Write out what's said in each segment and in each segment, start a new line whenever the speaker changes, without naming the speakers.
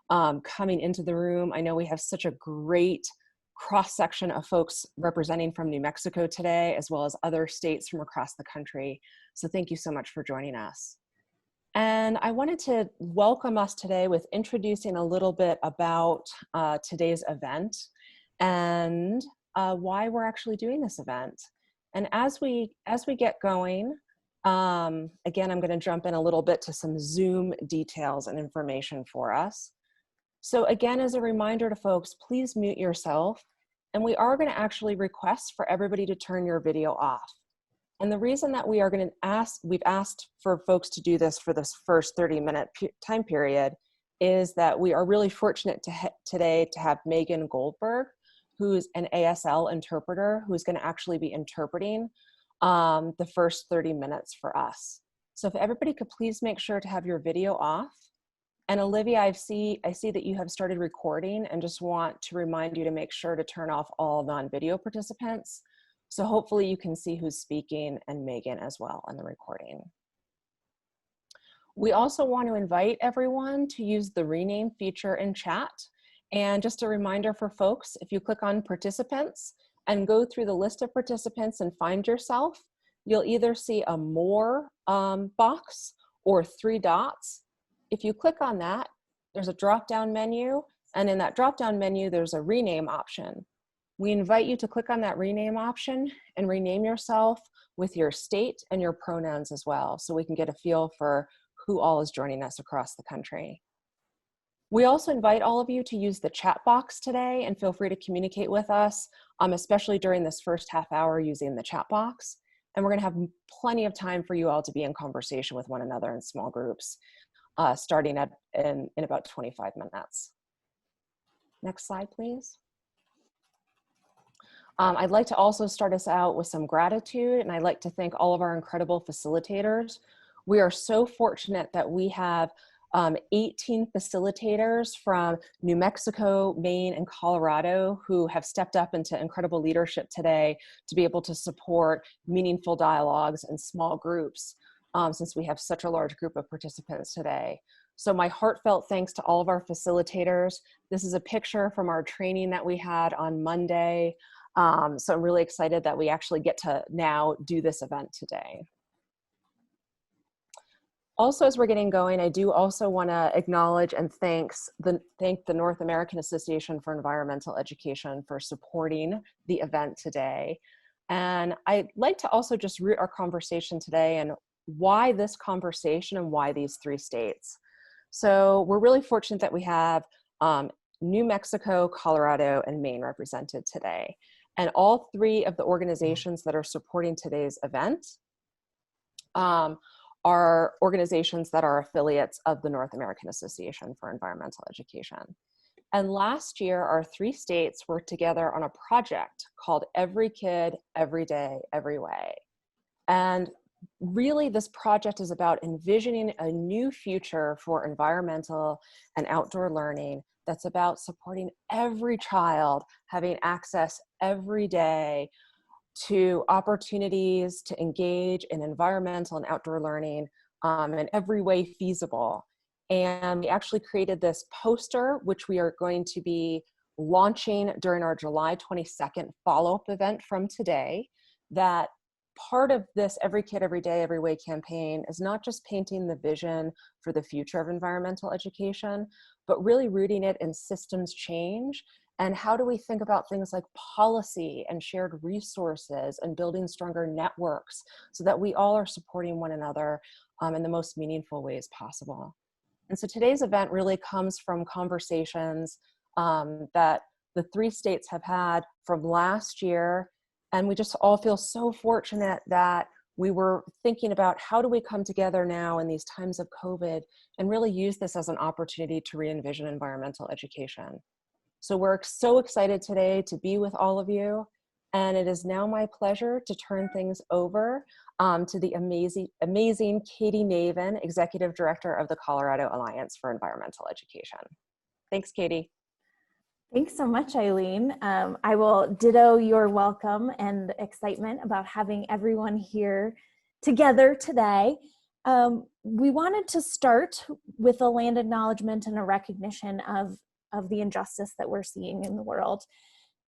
coming into the room. I know we have such a great cross-section of folks representing from New Mexico today, as well as other states from across the country. So thank you so much for joining us. And I wanted to welcome us today with introducing a little bit about today's event and why we're actually doing this event. And as we get going, again, I'm going to jump in a little bit to some Zoom details and information for us. So again, as a reminder to folks, please mute yourself. And we are going to actually request for everybody to turn your video off. And the reason that we are going to we've asked for folks to do this for this first 30-minute time period is that we are really fortunate today to have Megan Goldberg, who's an ASL interpreter, who's going to actually be interpreting the first 30 minutes for us. So if everybody could please make sure to have your video off. And Olivia, I see that you have started recording, and just want to remind you to make sure to turn off all non-video participants. So hopefully you can see who's speaking, and Megan as well on the recording. We also want to invite everyone to use the rename feature in chat. And just a reminder for folks, if you click on participants and go through the list of participants and find yourself, you'll either see a more box or 3 dots. If you click on that, there's a drop-down menu, and in that drop-down menu, there's a rename option. We invite you to click on that rename option and rename yourself with your state and your pronouns as well, so we can get a feel for who all is joining us across the country. We also invite all of you to use the chat box today, and feel free to communicate with us, especially during this first half hour using the chat box. And we're going to have plenty of time for you all to be in conversation with one another in small groups, starting in about 25 minutes. Next slide, please. I'd like to also start us out with some gratitude, and I'd like to thank all of our incredible facilitators. We are so fortunate that we have 18 facilitators from New Mexico, Maine, and Colorado who have stepped up into incredible leadership today to be able to support meaningful dialogues and small groups, since we have such a large group of participants today. So my heartfelt thanks to all of our facilitators. This is a picture from our training that we had on Monday. So I'm really excited that we actually get to now do this event today. Also, as we're getting going, I do also want to acknowledge and thank the North American Association for Environmental Education for supporting the event today. And I'd like to also just root our conversation today and why this conversation and why these 3 states. So we're really fortunate that we have New Mexico, Colorado, and Maine represented today. And all 3 of the organizations that are supporting today's event are organizations that are affiliates of the North American Association for Environmental Education. And last year, our 3 states worked together on a project called Every Kid, Every Day, Every Way. And really, this project is about envisioning a new future for environmental and outdoor learning that's about supporting every child having access every day to opportunities to engage in environmental and outdoor learning in every way feasible. And we actually created this poster, which we are going to be launching during our July 22nd follow-up event from today. That part of this Every Kid, Every Day, Every Way campaign is not just painting the vision for the future of environmental education, but really rooting it in systems change. And how do we think about things like policy and shared resources and building stronger networks so that we all are supporting one another in the most meaningful ways possible. And so today's event really comes from conversations that the 3 states have had from last year. And we just all feel so fortunate that we were thinking about how do we come together now in these times of COVID and really use this as an opportunity to re-envision environmental education. So we're so excited today to be with all of you. And it is now my pleasure to turn things over to the amazing Katie Navin, Executive Director of the Colorado Alliance for Environmental Education. Thanks, Katie.
Thanks so much, Eileen. I will ditto your welcome and excitement about having everyone here together today. We wanted to start with a land acknowledgement and a recognition of the injustice that we're seeing in the world.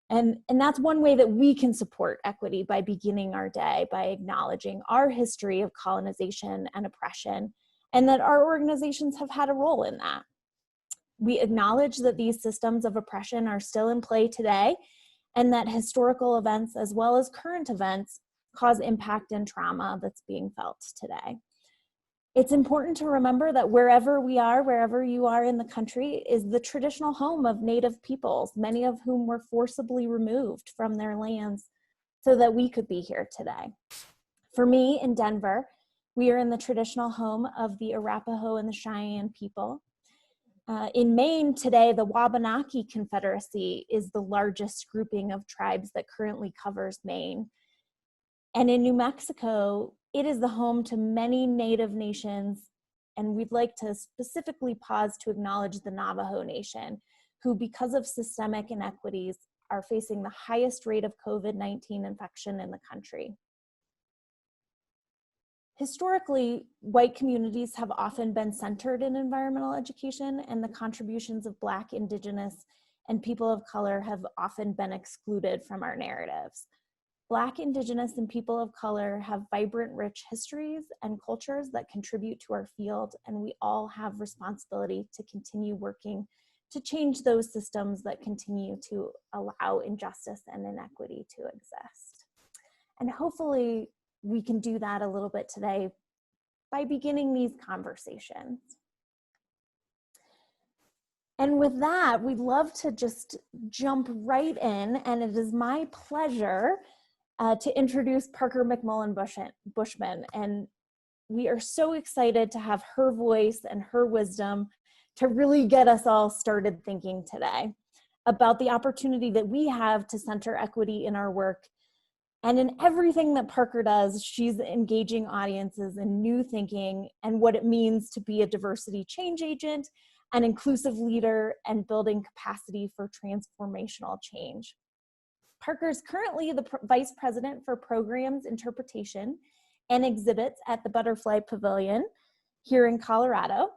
And that's one way that we can support equity, by beginning our day by acknowledging our history of colonization and oppression, and that our organizations have had a role in that. We acknowledge that these systems of oppression are still in play today, and that historical events as well as current events cause impact and trauma that's being felt today. It's important to remember that wherever we are, wherever you are in the country, is the traditional home of Native peoples, many of whom were forcibly removed from their lands so that we could be here today. For me, in Denver, we are in the traditional home of the Arapaho and the Cheyenne people. In Maine today, the Wabanaki Confederacy is the largest grouping of tribes that currently covers Maine. And in New Mexico, it is the home to many Native nations, and we'd like to specifically pause to acknowledge the Navajo Nation, who, because of systemic inequities, are facing the highest rate of COVID-19 infection in the country. Historically, white communities have often been centered in environmental education, and the contributions of Black, Indigenous, and people of color have often been excluded from our narratives. Black, Indigenous, and people of color have vibrant, rich histories and cultures that contribute to our field, and we all have responsibility to continue working to change those systems that continue to allow injustice and inequity to exist. And hopefully we can do that a little bit today by beginning these conversations. And with that, we'd love to just jump right in, and it is my pleasure to introduce Parker Mcmullen Bushman. And we are so excited to have her voice and her wisdom to really get us all started thinking today about the opportunity that we have to center equity in our work. And in everything that Parker does, she's engaging audiences in new thinking and what it means to be a diversity change agent, an inclusive leader, and building capacity for transformational change. Parker is currently the Vice President for Programs, Interpretation, and Exhibits at the Butterfly Pavilion here in Colorado.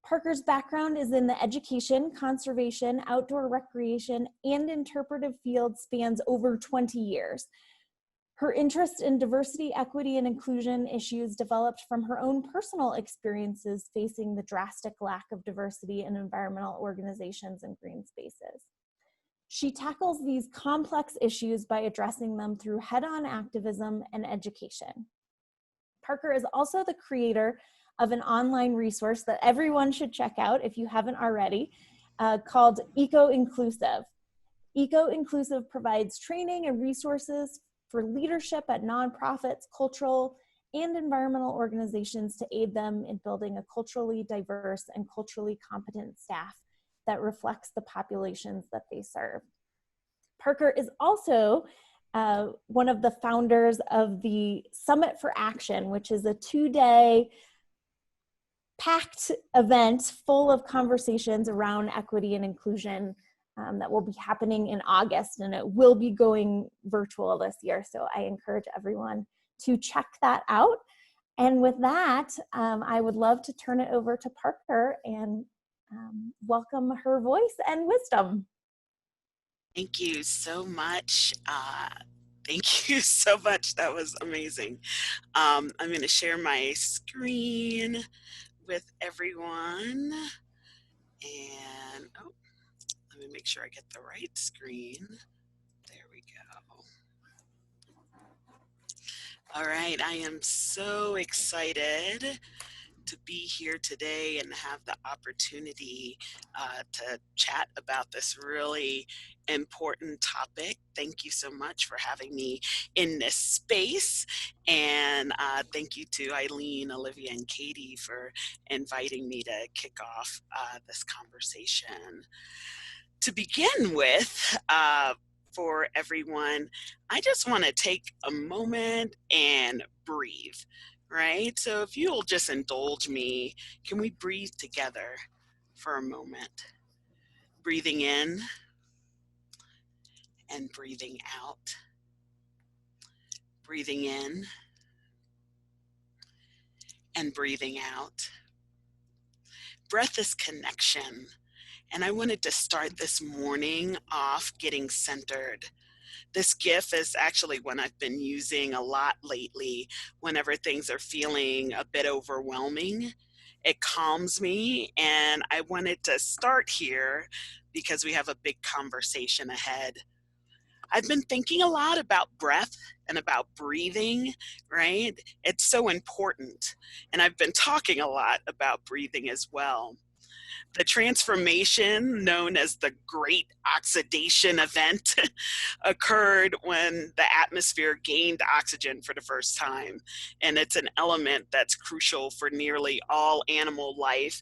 Parker's background is in the education, conservation, outdoor recreation, and interpretive field spans over 20 years. Her interest in diversity, equity, and inclusion issues developed from her own personal experiences facing the drastic lack of diversity in environmental organizations and green spaces. She tackles these complex issues by addressing them through head-on activism and education. Parker is also the creator of an online resource that everyone should check out if you haven't already, called Eco-Inclusive. Eco-Inclusive provides training and resources for leadership at nonprofits, cultural, and environmental organizations to aid them in building a culturally diverse and culturally competent staff that reflects the populations that they serve. Parker is also one of the founders of the Summit for Action, which is a 2-day packed event full of conversations around equity and inclusion that will be happening in August, and it will be going virtual this year. So I encourage everyone to check that out. And with that, I would love to turn it over to Parker and welcome her voice and wisdom.
Thank you so much. Thank you so much. That was amazing. I'm going to share my screen with everyone. And let me make sure I get the right screen. There we go. All right. I am so excited to be here today and have the opportunity to chat about this really important topic. Thank you so much for having me in this space. And thank you to Eileen, Olivia, and Katie for inviting me to kick off this conversation. To begin with, for everyone, I just want to take a moment and breathe. Right? So if you'll just indulge me, can we breathe together for a moment? Breathing in and breathing out. Breathing in and breathing out. Breath is connection. And I wanted to start this morning off getting centered. This GIF is actually one I've been using a lot lately whenever things are feeling a bit overwhelming. It calms me, and I wanted to start here because we have a big conversation ahead. I've been thinking a lot about breath and about breathing, right? It's so important. And I've been talking a lot about breathing as well. The transformation known as the Great Oxidation Event occurred when the atmosphere gained oxygen for the first time. And it's an element that's crucial for nearly all animal life,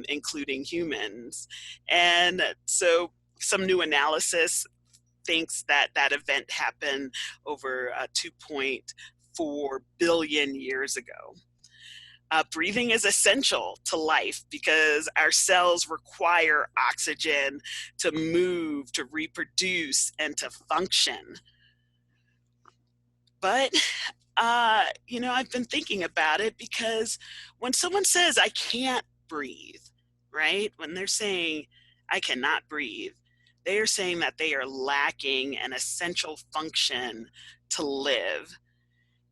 including humans. And so some new analysis thinks that that event happened over 2.4 billion years ago. Breathing is essential to life because our cells require oxygen to move, to reproduce, and to function. But, I've been thinking about it because when someone says, I can't breathe, right? When they're saying, I cannot breathe, they are saying that they are lacking an essential function to live.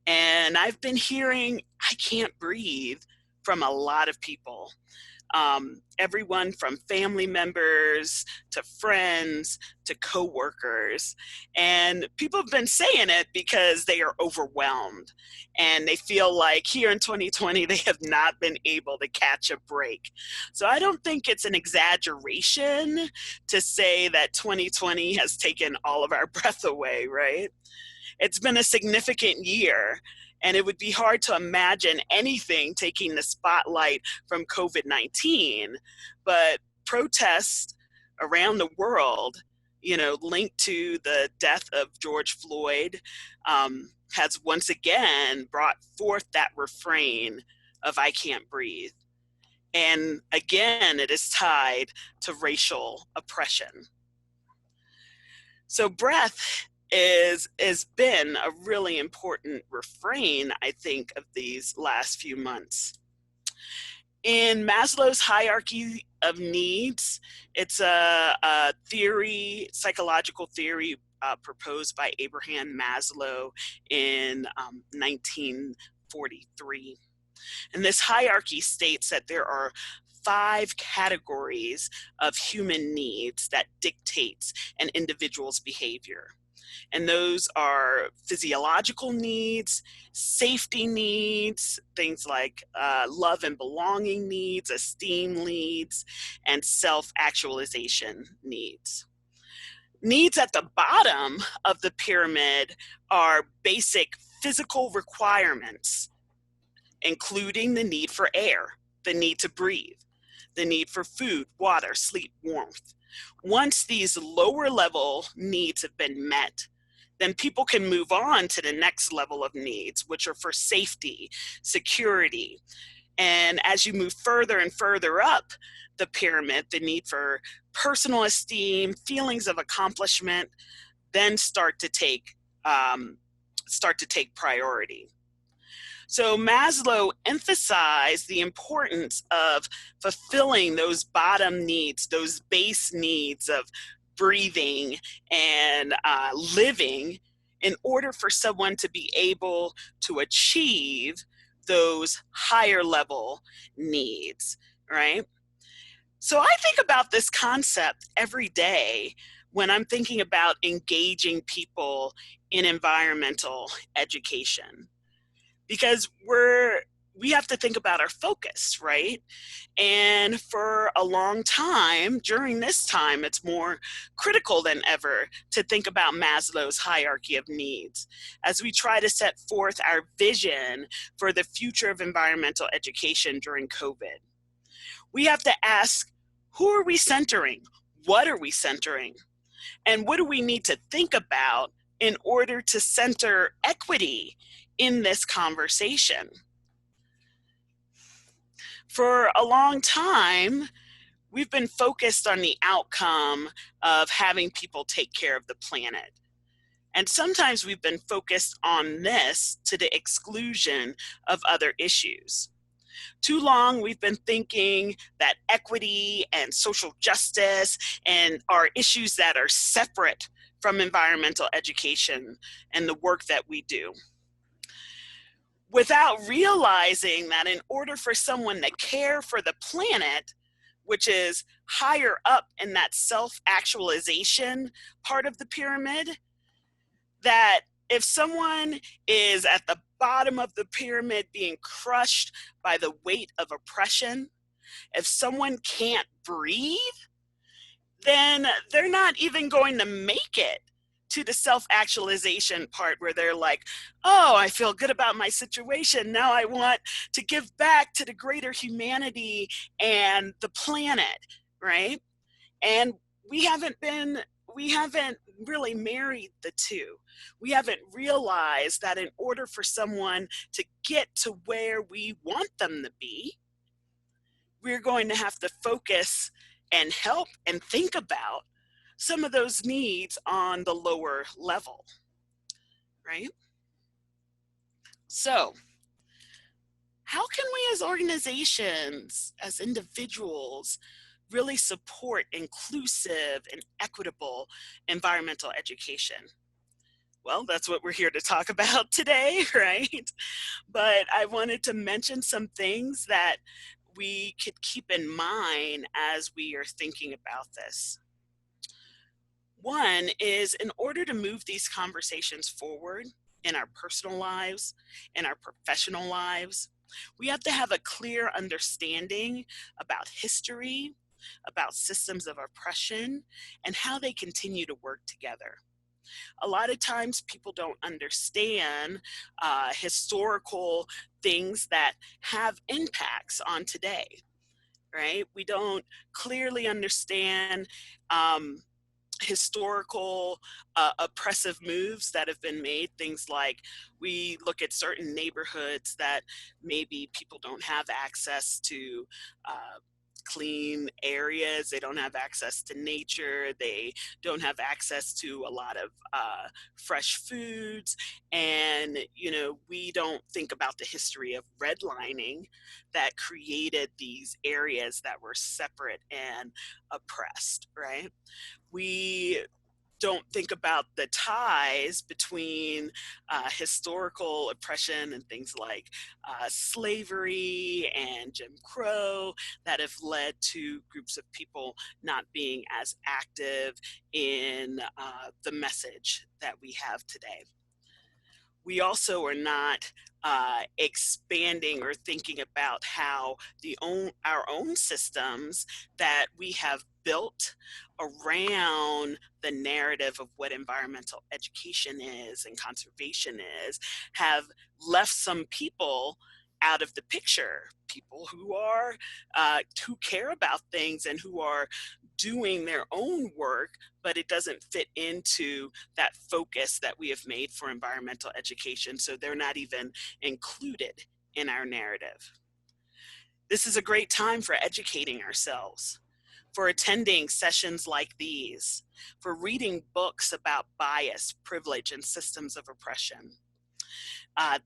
And I've been hearing, I can't breathe from a lot of people. Everyone from family members to friends to coworkers. And people have been saying it because they are overwhelmed and they feel like here in 2020, they have not been able to catch a break. So I don't think it's an exaggeration to say that 2020 has taken all of our breath away, right? It's been a significant year, and it would be hard to imagine anything taking the spotlight from COVID-19, but protests around the world, linked to the death of George Floyd, has once again brought forth that refrain of I can't breathe. And again, it is tied to racial oppression. So breath has been a really important refrain, I think, of these last few months. In Maslow's hierarchy of needs, it's a theory, psychological theory proposed by Abraham Maslow in 1943. And this hierarchy states that there are 5 categories of human needs that dictates an individual's behavior. And those are physiological needs, safety needs, things like love and belonging needs, esteem needs, and self-actualization needs. Needs at the bottom of the pyramid are basic physical requirements, including the need for air, the need to breathe, the need for food, water, sleep, warmth. Once these lower level needs have been met, then people can move on to the next level of needs, which are for safety, security. And as you move further and further up the pyramid, the need for personal esteem, feelings of accomplishment, then start to take priority. So Maslow emphasized the importance of fulfilling those bottom needs, those base needs of breathing and living in order for someone to be able to achieve those higher level needs, right? So I think about this concept every day when I'm thinking about engaging people in environmental education. Because we have to think about our focus, right? And for a long time, during this time, it's more critical than ever to think about Maslow's hierarchy of needs as we try to set forth our vision for the future of environmental education during COVID. We have to ask, who are we centering? What are we centering? And what do we need to think about in order to center equity in this conversation? For a long time, we've been focused on the outcome of having people take care of the planet. And sometimes we've been focused on this to the exclusion of other issues. Too long, we've been thinking that equity and social justice and are issues that are separate from environmental education and the work that we do, without realizing that in order for someone to care for the planet, which is higher up in that self-actualization part of the pyramid, that if someone is at the bottom of the pyramid being crushed by the weight of oppression, if someone can't breathe, then they're not even going to make it to the self-actualization part where they're like, oh, I feel good about my situation. Now I want to give back to the greater humanity and the planet, right? And we haven't really married the two. We haven't realized that in order for someone to get to where we want them to be, we're going to have to focus and help and think about some of those needs on the lower level, right? So, how can we as organizations, as individuals, really support inclusive and equitable environmental education? Well, that's what we're here to talk about today, right? But I wanted to mention some things that we could keep in mind as we are thinking about this. One is, in order to move these conversations forward in our personal lives, in our professional lives, we have to have a clear understanding about history, about systems of oppression, and how they continue to work together. A lot of times people don't understand historical things that have impacts on today, right? We don't clearly understand historical oppressive moves that have been made. Things like, we look at certain neighborhoods that maybe people don't have access to clean areas, they don't have access to nature, they don't have access to a lot of fresh foods, and we don't think about the history of redlining that created these areas that were separate and oppressed, right? We don't think about the ties between historical oppression and things like slavery and Jim Crow that have led to groups of people not being as active in the message that we have today. We also are not expanding or thinking about how our own systems that we have built around the narrative of what environmental education is and conservation is have left some people out of the picture, people who care about things and who are doing their own work, but it doesn't fit into that focus that we have made for environmental education, so they're not even included in our narrative. This is a great time for educating ourselves, for attending sessions like these, for reading books about bias, privilege, and systems of oppression.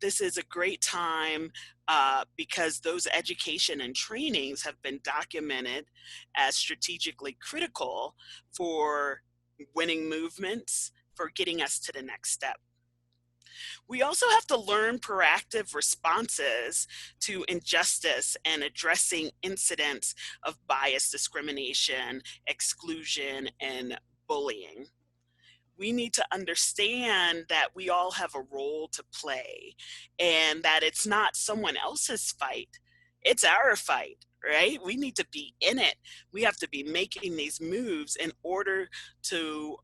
This is a great time because those education and trainings have been documented as strategically critical for winning movements, for getting us to the next step. We also have to learn proactive responses to injustice and addressing incidents of bias, discrimination, exclusion, and bullying. We need to understand that we all have a role to play and that it's not someone else's fight, it's our fight, right? We need to be in it. We have to be making these moves in order to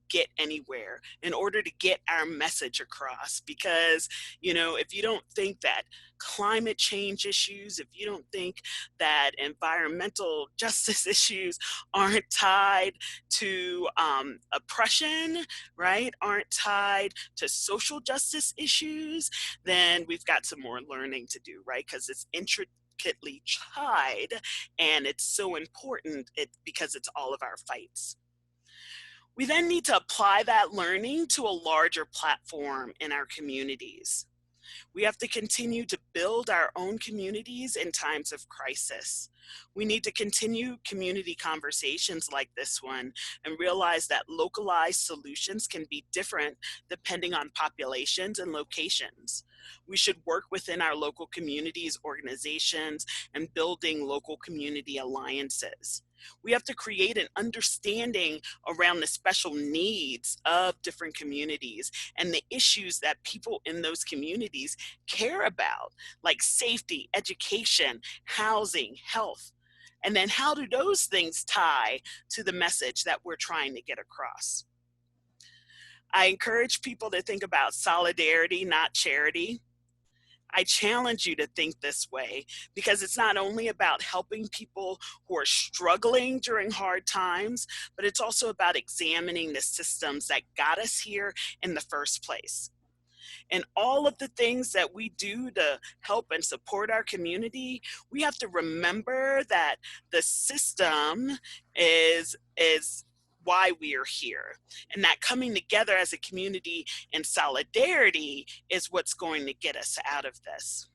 get anywhere, in order to get our message across. Because, if you don't think that climate change issues, if you don't think that environmental justice issues aren't tied to oppression, right, aren't tied to social justice issues, then we've got some more learning to do, right? Because it's intricately tied and it's so important because it's all of our fights. We then need to apply that learning to a larger platform in our communities. We have to continue to build our own communities in times of crisis. We need to continue community conversations like this one and realize that localized solutions can be different depending on populations and locations. We should work within our local communities, organizations, and building local community alliances. We have to create an understanding around the special needs of different communities and the issues that people in those communities care about, like safety, education, housing, health. And then how do those things tie to the message that we're trying to get across? I encourage people to think about solidarity, not charity. I challenge you to think this way because it's not only about helping people who are struggling during hard times, but it's also about examining the systems that got us here in the first place. And all of the things that we do to help and support our community, we have to remember that the system is why we are here, and that coming together as a community in solidarity is what's going to get us out of this.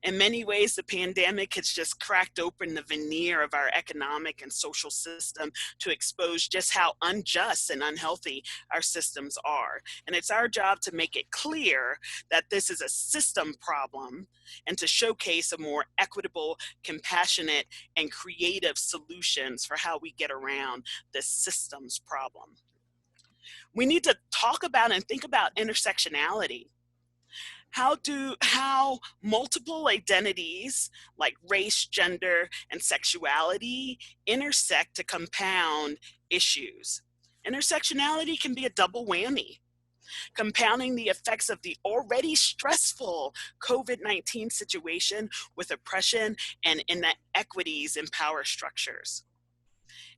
In many ways, the pandemic has just cracked open the veneer of our economic and social system to expose just how unjust and unhealthy our systems are. And it's our job to make it clear that this is a system problem and to showcase a more equitable, compassionate, and creative solutions for how we get around this systems problem. We need to talk about and think about intersectionality. How multiple identities like race, gender, and sexuality intersect to compound issues. Intersectionality can be a double whammy, compounding the effects of the already stressful COVID-19 situation with oppression and inequities in power structures.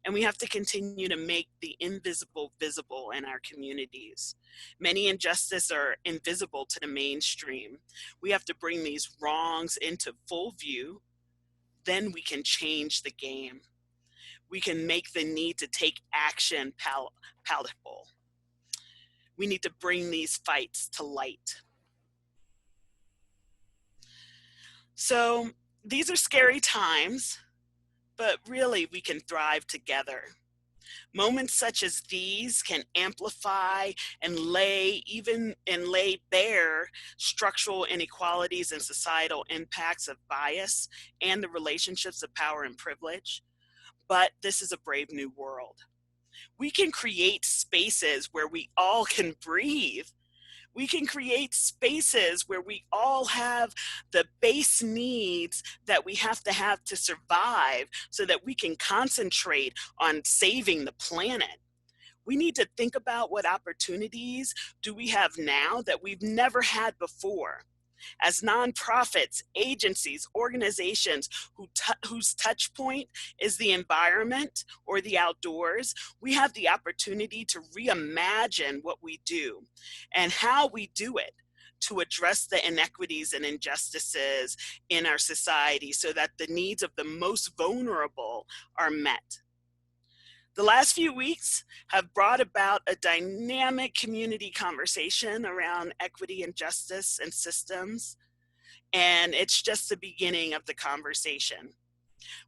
And we have to continue to make the invisible visible in our communities. Many injustices are invisible to the mainstream. We have to bring these wrongs into full view. Then we can change the game. We can make the need to take action palatable. We need to bring these fights to light. So these are scary times, but really we can thrive together. Moments such as these can amplify and lay bare structural inequalities and societal impacts of bias and the relationships of power and privilege. But this is a brave new world. We can create spaces where we all can breathe. We can create spaces where we all have the base needs that we have to survive so that we can concentrate on saving the planet. We need to think about what opportunities do we have now that we've never had before. As nonprofits, agencies, organizations whose touch point is the environment or the outdoors, we have the opportunity to reimagine what we do and how we do it to address the inequities and injustices in our society so that the needs of the most vulnerable are met. The last few weeks have brought about a dynamic community conversation around equity and justice and systems, and it's just the beginning of the conversation.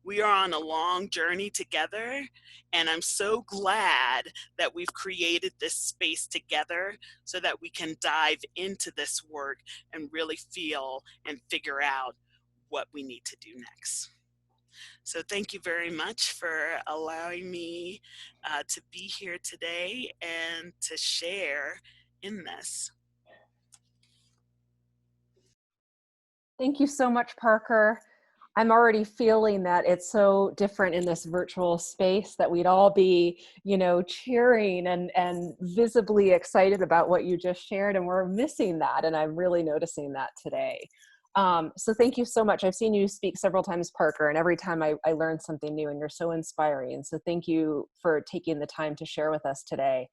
We are on a long journey together, and I'm so glad that we've created this space together so that we can dive into this work and really feel and figure out what we need to do next. So thank you very much for allowing me to be here today and to share in this.
Thank you so much, Parker. I'm already feeling that it's so different in this virtual space that we'd all be, cheering and visibly excited about what you just shared, and we're missing that, and I'm really noticing that today. So thank you so much. I've seen you speak several times, Parker, and every time I learn something new, and you're so inspiring. So thank you for taking the time to share with us today.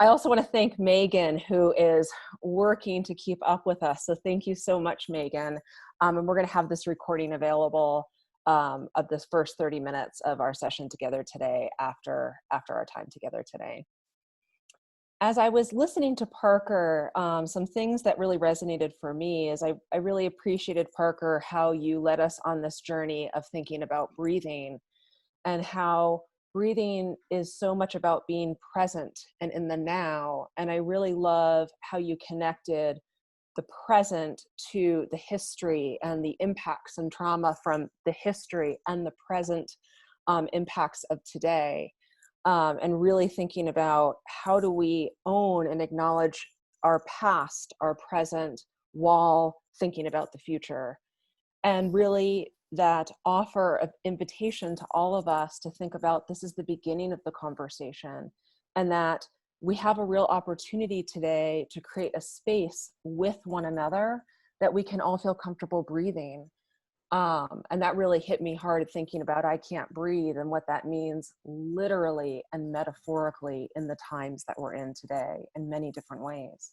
I also want to thank Megan, who is working to keep up with us. So thank you so much, Megan. And we're going to have this recording available of this first 30 minutes of our session together today after our time together today. as I was listening to Parker, some things that really resonated for me is I really appreciated, Parker, how you led us on this journey of thinking about breathing, and how breathing is so much about being present and in the now. And I really love how you connected the present to the history and the impacts and trauma from the history and the present impacts of today. And really thinking about how do we own and acknowledge our past, our present, while thinking about the future. And really that offer of invitation to all of us to think about this is the beginning of the conversation, and that we have a real opportunity today to create a space with one another that we can all feel comfortable breathing. And that really hit me hard, thinking about I can't breathe and what that means literally and metaphorically in the times that we're in today in many different ways.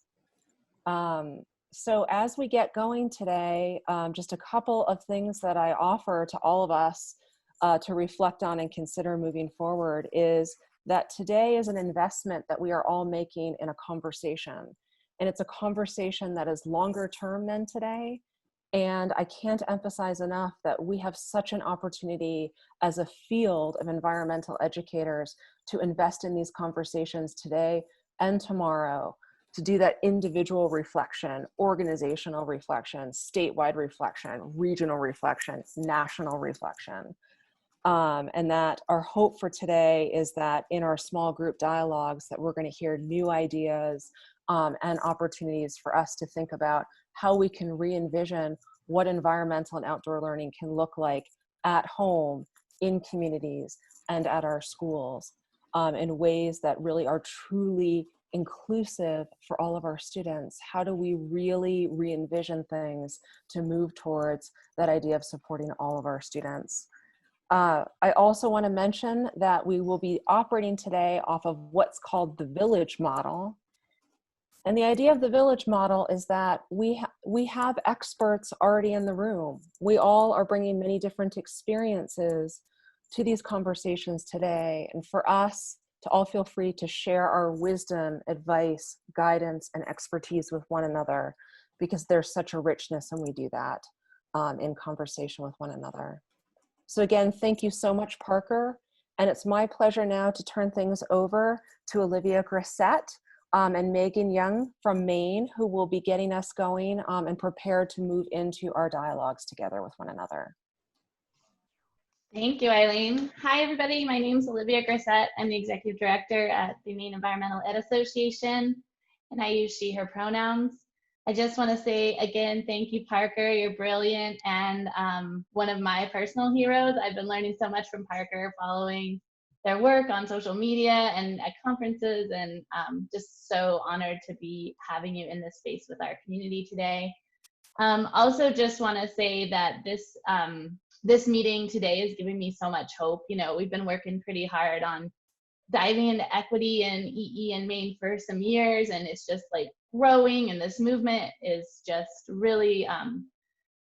So as we get going today, just a couple of things that I offer to all of us to reflect on and consider moving forward is that today is an investment that we are all making in a conversation. And it's a conversation that is longer term than today. And I can't emphasize enough that we have such an opportunity as a field of environmental educators to invest in these conversations today and tomorrow, to do that individual reflection, organizational reflection, statewide reflection, regional reflection, national reflection. And that our hope for today is that in our small group dialogues that we're going to hear new ideas and opportunities for us to think about how we can re-envision what environmental and outdoor learning can look like at home, in communities, and at our schools in ways that really are truly inclusive for all of our students. How do we really re-envision things to move towards that idea of supporting all of our students? I also want to mention that we will be operating today off of what's called the village model. And the idea of the village model is that we have experts already in the room. We all are bringing many different experiences to these conversations today. And for us to all feel free to share our wisdom, advice, guidance, and expertise with one another, because there's such a richness when we do that in conversation with one another. So again, thank you so much, Parker. And it's my pleasure now to turn things over to Olivia Grissett and Megan Young from Maine, who will be getting us going and prepared to move into our dialogues together with one another.
Thank you, Eileen. Hi, everybody. My name is Olivia Grissett. I'm the Executive Director at the Maine Environmental Ed Association, and I use she, her pronouns. I just want to say again, thank you, Parker. You're brilliant and one of my personal heroes. I've been learning so much from Parker, following their work on social media and at conferences, and just so honored to be having you in this space with our community today. Also just want to say that this meeting today is giving me so much hope. You know, we've been working pretty hard on diving into equity and EE in Maine for some years, and it's just like growing, and this movement is just really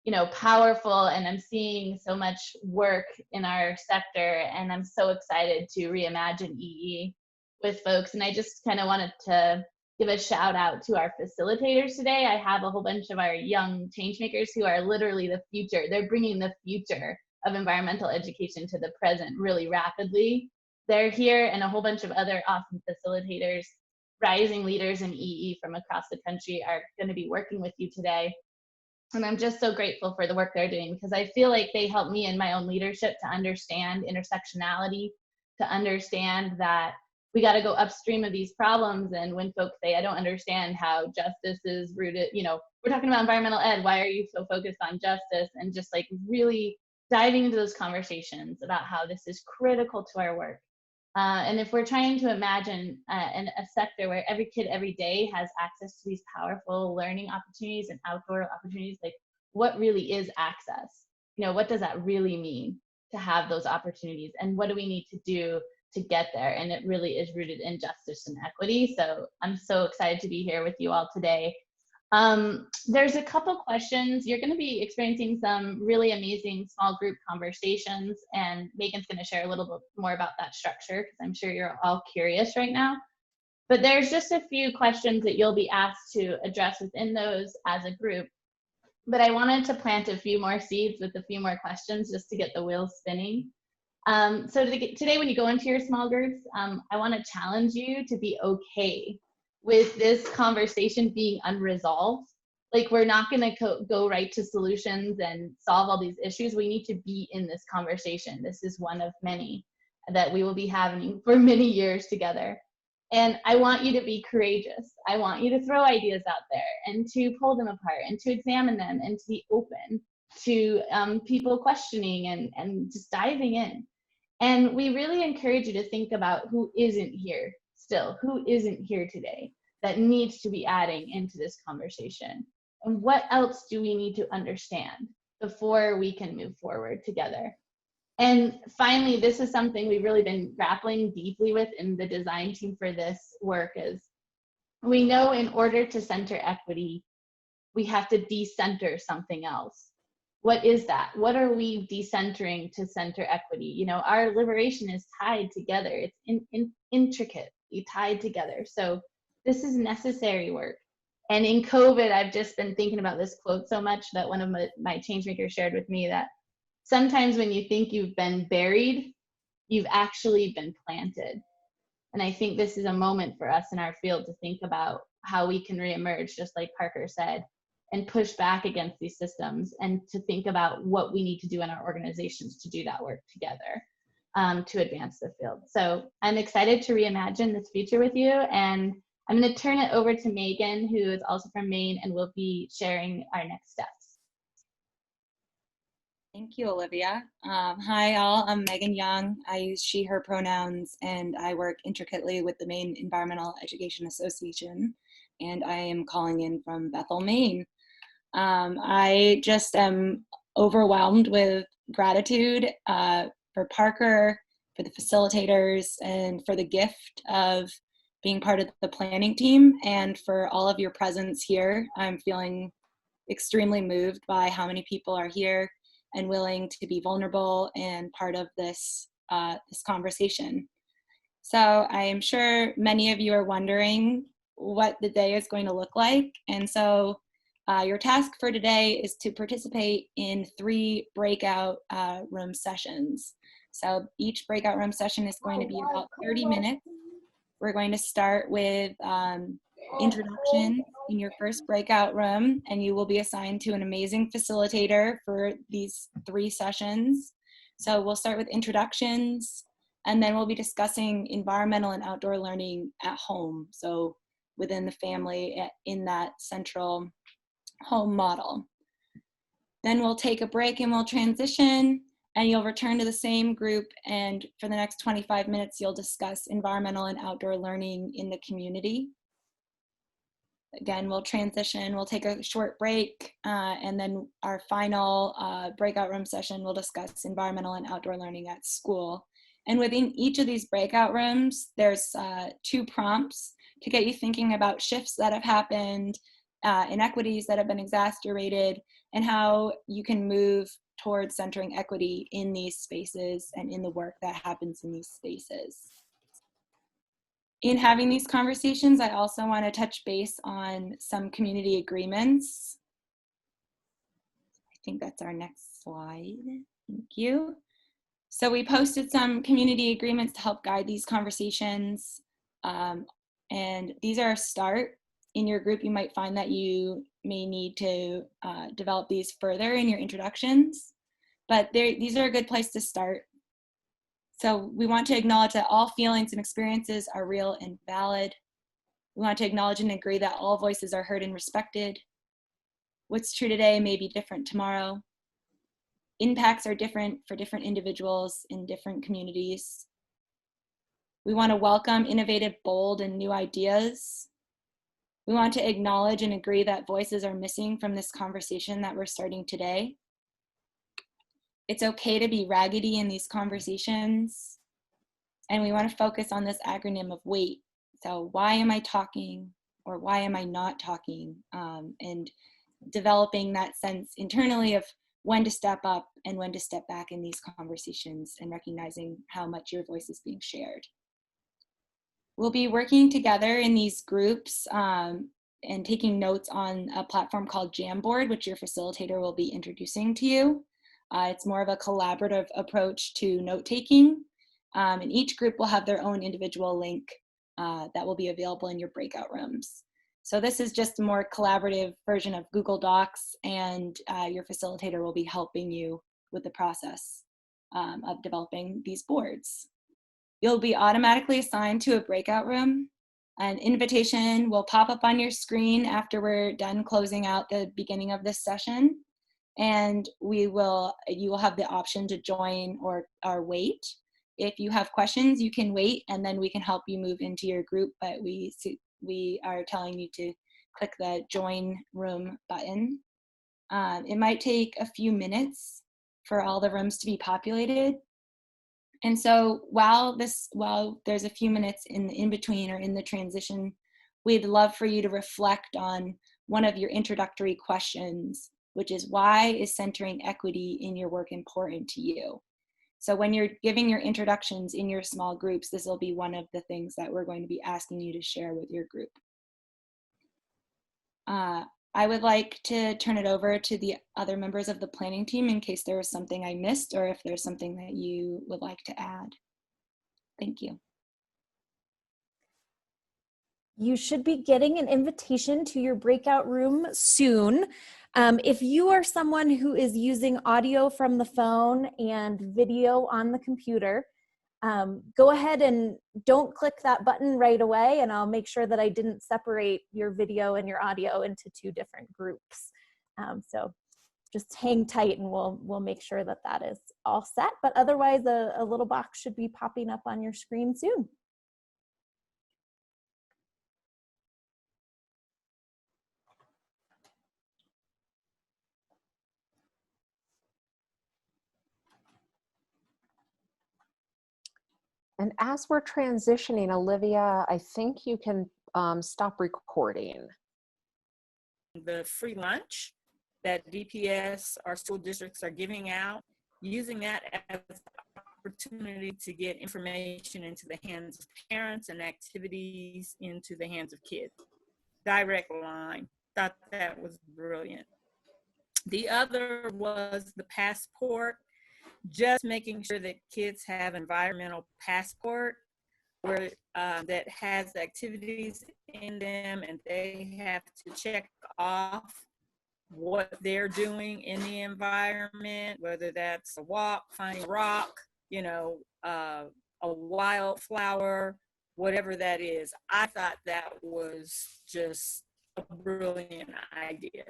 you know, powerful, and I'm seeing so much work in our sector, and I'm so excited to reimagine EE with folks. And I just kind of wanted to give a shout out to our facilitators today. I have a whole bunch of our young changemakers who are literally the future. They're bringing the future of environmental education to the present really rapidly. They're here, and a whole bunch of other awesome facilitators, rising leaders in EE from across the country are going to be working with you today. And I'm just so grateful for the work they're doing, because I feel like they help me in my own leadership to understand intersectionality, to understand that we got to go upstream of these problems. And when folks say, I don't understand how justice is rooted, you know, we're talking about environmental ed, why are you so focused on justice? And just like really diving into those conversations about how this is critical to our work. And if we're trying to imagine a sector where every kid every day has access to these powerful learning opportunities and outdoor opportunities, like what really is access? You know, what does that really mean to have those opportunities? And what do we need to do to get there? And it really is rooted in justice and equity. So I'm so excited to be here with you all today. There's a couple questions. You're going to be experiencing some really amazing small group conversations, and Megan's going to share a little bit more about that structure, because I'm sure you're all curious right now. But there's just a few questions that you'll be asked to address within those as a group. But I wanted to plant a few more seeds with a few more questions just to get the wheels spinning. So today when you go into your small groups, I want to challenge you to be okay with this conversation being unresolved. Like, we're not going to go right to solutions and solve all these issues. We need to be in this conversation. This is one of many that we will be having for many years together. And I want you to be courageous. I want you to throw ideas out there and to pull them apart and to examine them and to be open to people questioning and just diving in. And we really encourage you to think about who isn't here still, who isn't here today that needs to be adding into this conversation. And what else do we need to understand before we can move forward together? And finally, this is something we've really been grappling deeply with in the design team for this work is we know in order to center equity, we have to decenter something else. What is that? What are we decentering to center equity? You know, our liberation is tied together. It's intricately tied together. So this is necessary work. And in COVID, I've just been thinking about this quote so much that one of my changemakers shared with me that sometimes when you think you've been buried, you've actually been planted. And I think this is a moment for us in our field to think about how we can reemerge, just like Parker said, and push back against these systems and to think about what we need to do in our organizations to do that work together to advance the field. So I'm excited to reimagine this future with you. And I'm going to turn it over to Megan, who is also from Maine, and will be sharing our next steps.
Thank you, Olivia. Hi, all. I'm Megan Young. I use she, her pronouns, and I work intricately with the Maine Environmental Education Association, and I am calling in from Bethel, Maine. I just am overwhelmed with gratitude for Parker, for the facilitators, and for the gift of being part of the planning team, and for all of your presence here. I'm feeling extremely moved by how many people are here and willing to be vulnerable and part of this this conversation. So I am sure many of you are wondering what the day is going to look like. And so your task for today is to participate in 3 breakout room sessions. So each breakout room session is going to be about 30 minutes. We're going to start with introduction in your first breakout room, and you will be assigned to an amazing facilitator for these 3 sessions. So we'll start with introductions, and then we'll be discussing environmental and outdoor learning at home, so within the family in that central home model. Then we'll take a break and we'll transition, and you'll return to the same group, and for the next 25 minutes you'll discuss environmental and outdoor learning in the community. Again, we'll transition, we'll take a short break, and then our final breakout room session will discuss environmental and outdoor learning at school. And within each of these breakout rooms, there's 2 prompts to get you thinking about shifts that have happened, inequities that have been exacerbated, and how you can move towards centering equity in these spaces and in the work that happens in these spaces. In having these conversations, I also want to touch base on some community agreements. I think that's our next slide. Thank you. So we posted some community agreements to help guide these conversations. And these are a start. In your group, you might find that you may need to develop these further in your introductions, but these are a good place to start. So we want to acknowledge that all feelings and experiences are real and valid. We want to acknowledge and agree that all voices are heard and respected. What's true today may be different tomorrow. Impacts are different for different individuals in different communities. We want to welcome innovative, bold, and new ideas. We want to acknowledge and agree that voices are missing from this conversation that we're starting today. It's okay to be raggedy in these conversations. And we want to focus on this acronym of WAIT. So why am I talking, or why am I not talking? And developing that sense internally of when to step up and when to step back in these conversations, and recognizing how much your voice is being shared. We'll be working together in these groups and taking notes on a platform called Jamboard, which your facilitator will be introducing to you. It's more of a collaborative approach to note-taking, and each group will have their own individual link that will be available in your breakout rooms. So this is just a more collaborative version of Google Docs, and your facilitator will be helping you with the process of developing these boards. You'll be automatically assigned to a breakout room. An invitation will pop up on your screen after we're done closing out the beginning of this session. And you will have the option to join or wait. If you have questions, you can wait and then we can help you move into your group, but we are telling you to click the join room button. It might take a few minutes for all the rooms to be populated. And so while there's a few minutes in between or in the transition, we'd love for you to reflect on one of your introductory questions, which is, why is centering equity in your work important to you? So when you're giving your introductions in your small groups, this will be one of the things that we're going to be asking you to share with your group. I would like to turn it over to the other members of the planning team in case there was something I missed or if there's something that you would like to add. Thank you.
You should be getting an invitation to your breakout room soon. If you are someone who is using audio from the phone and video on the computer, go ahead and don't click that button right away, and I'll make sure that I didn't separate your video and your audio into two different groups. So just hang tight and we'll make sure that that is all set. But otherwise, a little box should be popping up on your screen soon.
And as we're transitioning, Olivia, I think you can stop recording.
The free lunch that DPS or school districts are giving out, using that as an opportunity to get information into the hands of parents and activities into the hands of kids. Direct line. Thought that was brilliant. The other was the passport. Just making sure that kids have environmental passport where that has activities in them and they have to check off what they're doing in the environment, whether that's a walk, finding a rock, you know, a wildflower, whatever that is. I thought that was just a brilliant idea.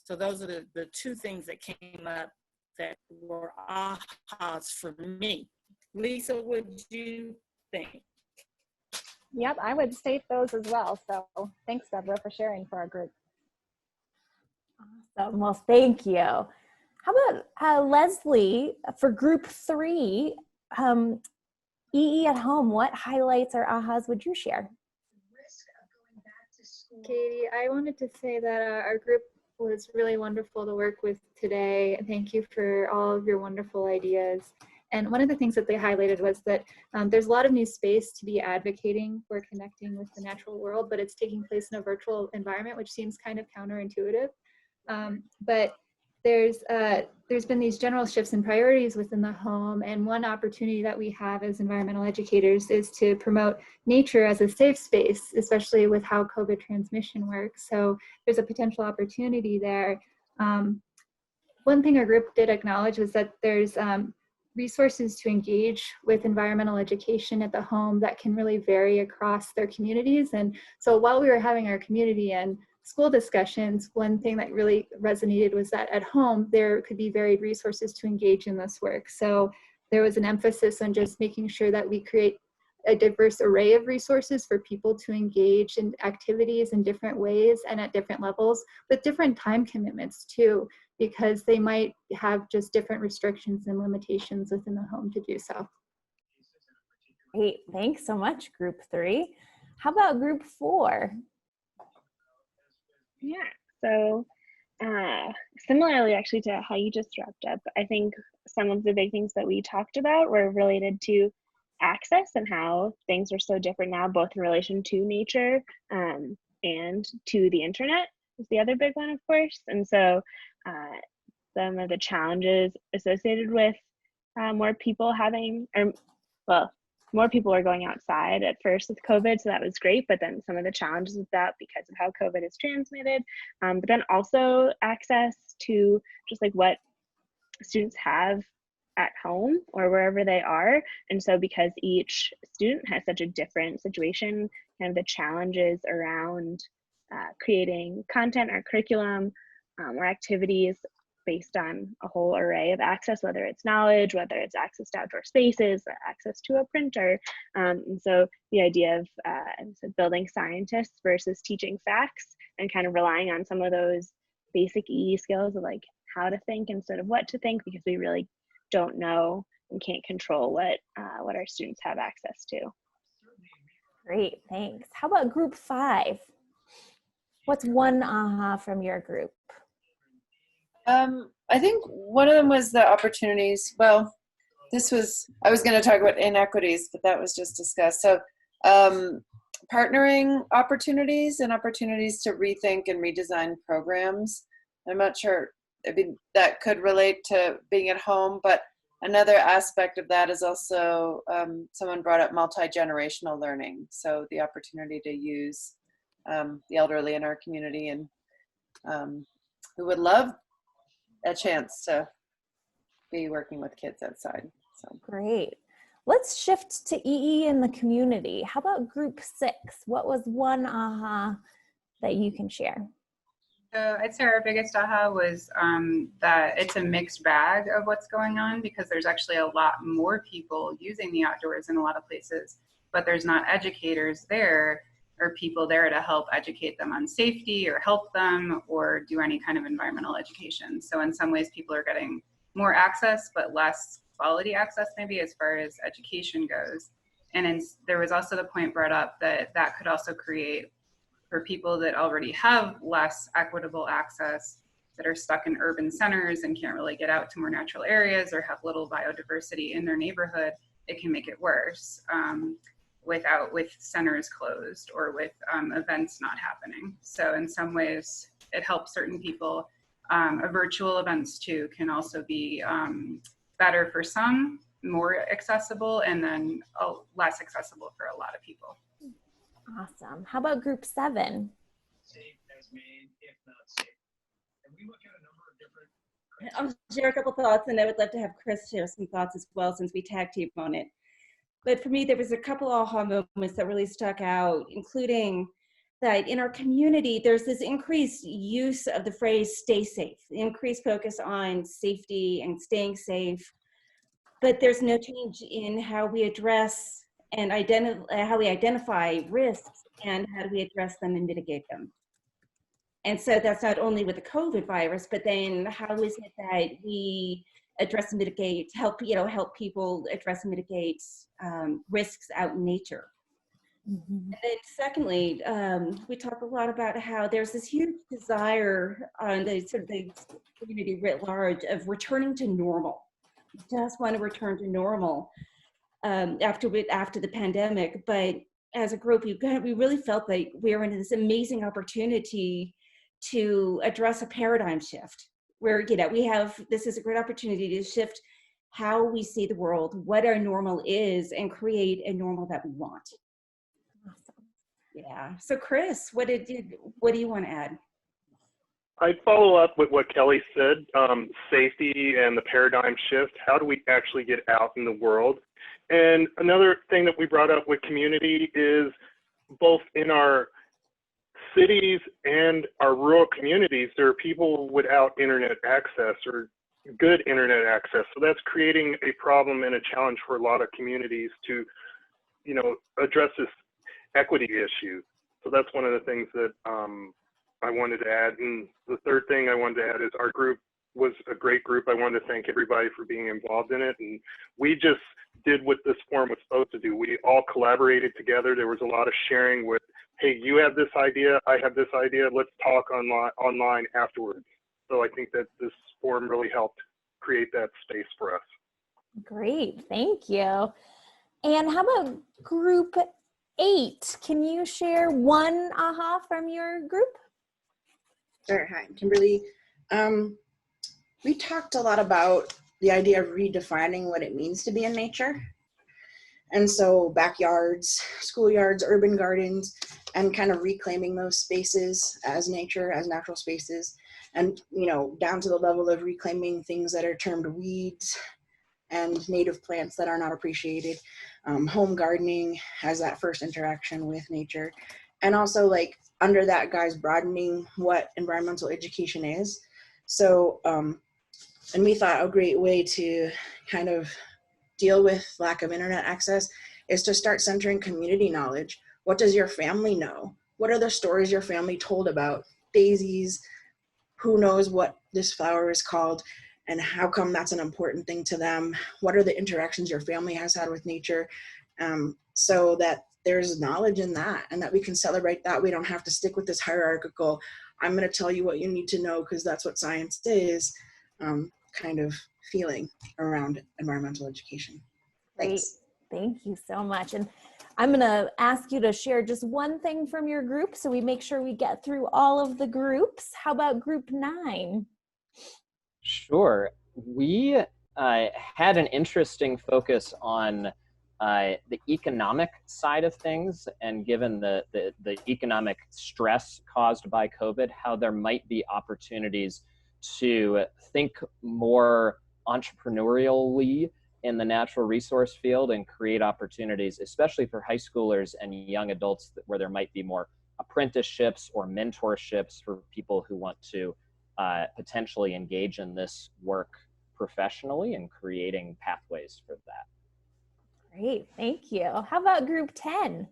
So those are the two things that came up that were ahas for me. Lisa, what did you think?
Yep, I would state those as well. So thanks, Deborah, for sharing for our group.
Awesome. Well, thank you. How about Leslie, for group 3, EE at home, what highlights or ahas would you share?
Katie, I wanted to say that our group was really wonderful to work with today. Thank you for all of your wonderful ideas. And one of the things that they highlighted was that there's a lot of new space to be advocating for connecting with the natural world, but it's taking place in a virtual environment, which seems kind of counterintuitive. But there's been these general shifts in priorities within the home, and one opportunity that we have as environmental educators is to promote nature as a safe space, especially with how COVID transmission works. So there's a potential opportunity there. One thing our group did acknowledge was that there's resources to engage with environmental education at the home that can really vary across their communities. And so while we were having our community and school discussions, one thing that really resonated was that at home, there could be varied resources to engage in this work. So there was an emphasis on just making sure that we create a diverse array of resources for people to engage in activities in different ways and at different levels, with different time commitments too, because they might have just different restrictions and limitations within the home to do so.
Great, thanks so much, group 3. How about group 4?
Yeah, so similarly actually to how you just wrapped up, I think some of the big things that we talked about were related to access and how things are so different now, both in relation to nature and to the internet is the other big one, of course. And so some of the challenges associated with more people having, or well, more people are going outside at first with COVID, so that was great, but then some of the challenges with that because of how COVID is transmitted, but then also access to just like what students have at home or wherever they are. And so because each student has such a different situation, kind of the challenges around creating content or curriculum or activities based on a whole array of access, whether it's knowledge, whether it's access to outdoor spaces, access to a printer. And so the idea of building scientists versus teaching facts and kind of relying on some of those basic EE skills of like how to think instead of what to think, because we really don't know and can't control what our students have access to.
Great, thanks. How about group 5? What's one aha from your group?
I think one of them was the opportunities. Well, I was going to talk about inequities, but that was just discussed. So partnering opportunities and opportunities to rethink and redesign programs. I'm not sure, I mean, that could relate to being at home, but another aspect of that is also, someone brought up multi-generational learning. So the opportunity to use the elderly in our community and who would love a chance to be working with kids outside. So
Great. Let's shift to EE in the community. How about group 6? What was one aha that you can share?
So I'd say our biggest aha was that it's a mixed bag of what's going on, because there's actually a lot more people using the outdoors in a lot of places, but there's not educators there or people there to help educate them on safety or help them or do any kind of environmental education. So in some ways people are getting more access, but less quality access maybe as far as education goes. And there was also the point brought up that that could also create, for people that already have less equitable access, that are stuck in urban centers and can't really get out to more natural areas or have little biodiversity in their neighborhood, it can make it worse with centers closed or with events not happening. So in some ways it helps certain people. Virtual events too can also be better for some, more accessible, and then less accessible for a lot of people.
Awesome. How about group 7?
Safe as Maine, if not safe. And we look at a number of different.
I'll share a couple thoughts, and I would love to have Chris share some thoughts as well, since we tag team on it. But for me, there was a couple aha moments that really stuck out, including that in our community, there's this increased use of the phrase stay safe, increased focus on safety and staying safe, but there's no change in how we address and how we identify risks and how do we address them and mitigate them. And so that's not only with the COVID virus, but then how is it that we address and mitigate, help people address and mitigate risks out in nature.
Mm-hmm.
And then secondly, we talk a lot about how there's this huge desire on the sort of the community writ large of returning to normal. We just want to return to normal after the pandemic. But as a group, we really felt like we were in this amazing opportunity to address a paradigm shift where, this is a great opportunity to shift how we see the world, what our normal is, and create a normal that we want.
Awesome.
Yeah. So Chris, what do you want to add?
I'd follow up with what Kelly said, safety and the paradigm shift. How do we actually get out in the world? And another thing that we brought up with community is both in our cities and our rural communities, there are people without internet access or good internet access. So that's creating a problem and a challenge for a lot of communities to, address this equity issue. So that's one of the things that I wanted to add. And the third thing I wanted to add is our group was a great group. I wanted to thank everybody for being involved in it. And we just did what this forum was supposed to do. We all collaborated together. There was a lot of sharing with, hey, you have this idea, I have this idea, let's talk online afterwards. So I think that this forum really helped create that space for us.
Great, thank you. And how about group 8? Can you share one aha from your group?
Sure. Hi, I'm Kimberly. We talked a lot about the idea of redefining what it means to be in nature. And so backyards, schoolyards, urban gardens, and kind of reclaiming those spaces as nature, as natural spaces. And, you know, down to the level of reclaiming things that are termed weeds and native plants that are not appreciated. Home gardening has that first interaction with nature. And also, like, under that, guys, broadening what environmental education is. So, and we thought a great way to kind of deal with lack of internet access is to start centering community knowledge. What does your family know? What are the stories your family told about daisies? Who knows what this flower is called and how come that's an important thing to them? What are the interactions your family has had with nature? So that there's knowledge in that and that we can celebrate that. We don't have to stick with this hierarchical, I'm going to tell you what you need to know because that's what science is, kind of feeling around environmental education. Thanks.
Great. Thank you so much. And I'm going to ask you to share just one thing from your group so we make sure we get through all of the groups. How about group 9?
Sure. We had an interesting focus on the economic side of things, and given the economic stress caused by COVID, how there might be opportunities to think more entrepreneurially in the natural resource field and create opportunities, especially for high schoolers and young adults, where there might be more apprenticeships or mentorships for people who want to potentially engage in this work professionally and creating pathways for that.
Great, thank you. How about group 10?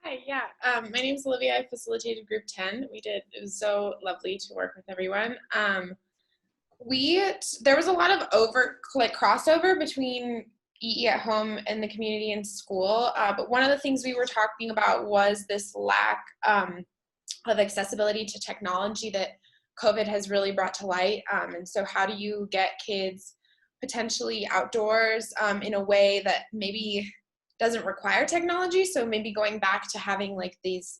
Hi, yeah, my name is Olivia. I facilitated group 10. It was so lovely to work with everyone. There was a lot of crossover between EE at home and the community and school, but one of the things we were talking about was this lack of accessibility to technology that COVID has really brought to light. And so how do you get kids potentially outdoors in a way that maybe doesn't require technology? So maybe going back to having like these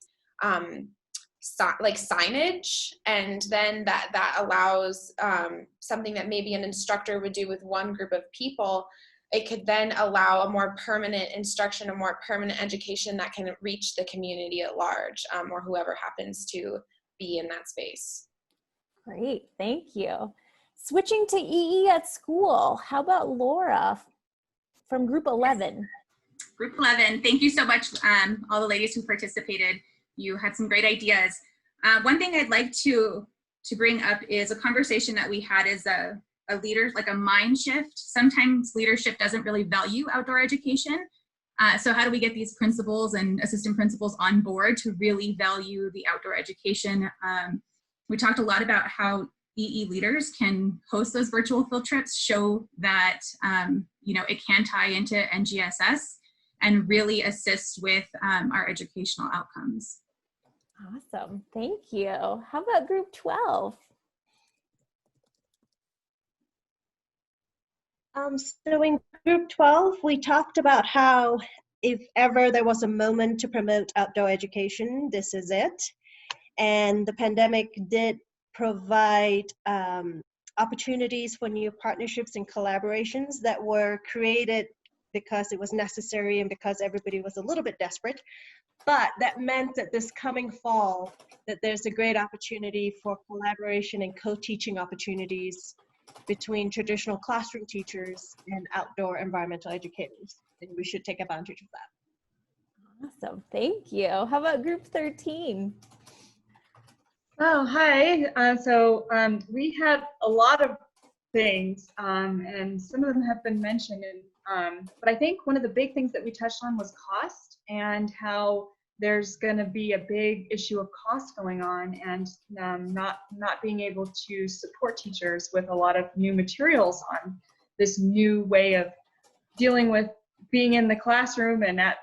like signage, and then that allows something that maybe an instructor would do with one group of people. It could then allow a more permanent instruction, a more permanent education that can reach the community at large, or whoever happens to be in that space.
Great, thank you. Switching to EE at school, how about Laura from group 11?
Group 11, thank you so much, all the ladies who participated. You had some great ideas. One thing I'd like to bring up is a conversation that we had as a leader, like a mind shift. Sometimes leadership doesn't really value outdoor education. So how do we get these principals and assistant principals on board to really value the outdoor education? We talked a lot about how EE leaders can host those virtual field trips, show that it can tie into NGSS and really assist with our educational outcomes.
Awesome, thank you. How about group 12?
So in group 12, we talked about how if ever there was a moment to promote outdoor education, this is it. And the pandemic did provide opportunities for new partnerships and collaborations that were created because it was necessary and because everybody was a little bit desperate. But that meant that this coming fall, that there's a great opportunity for collaboration and co-teaching opportunities between traditional classroom teachers and outdoor environmental educators. And we should take advantage of that.
Awesome, thank you. How about group 13?
Oh, hi. We had a lot of things, and some of them have been mentioned. But I think one of the big things that we touched on was cost, and how there's going to be a big issue of cost going on, and not being able to support teachers with a lot of new materials on this new way of dealing with being in the classroom and at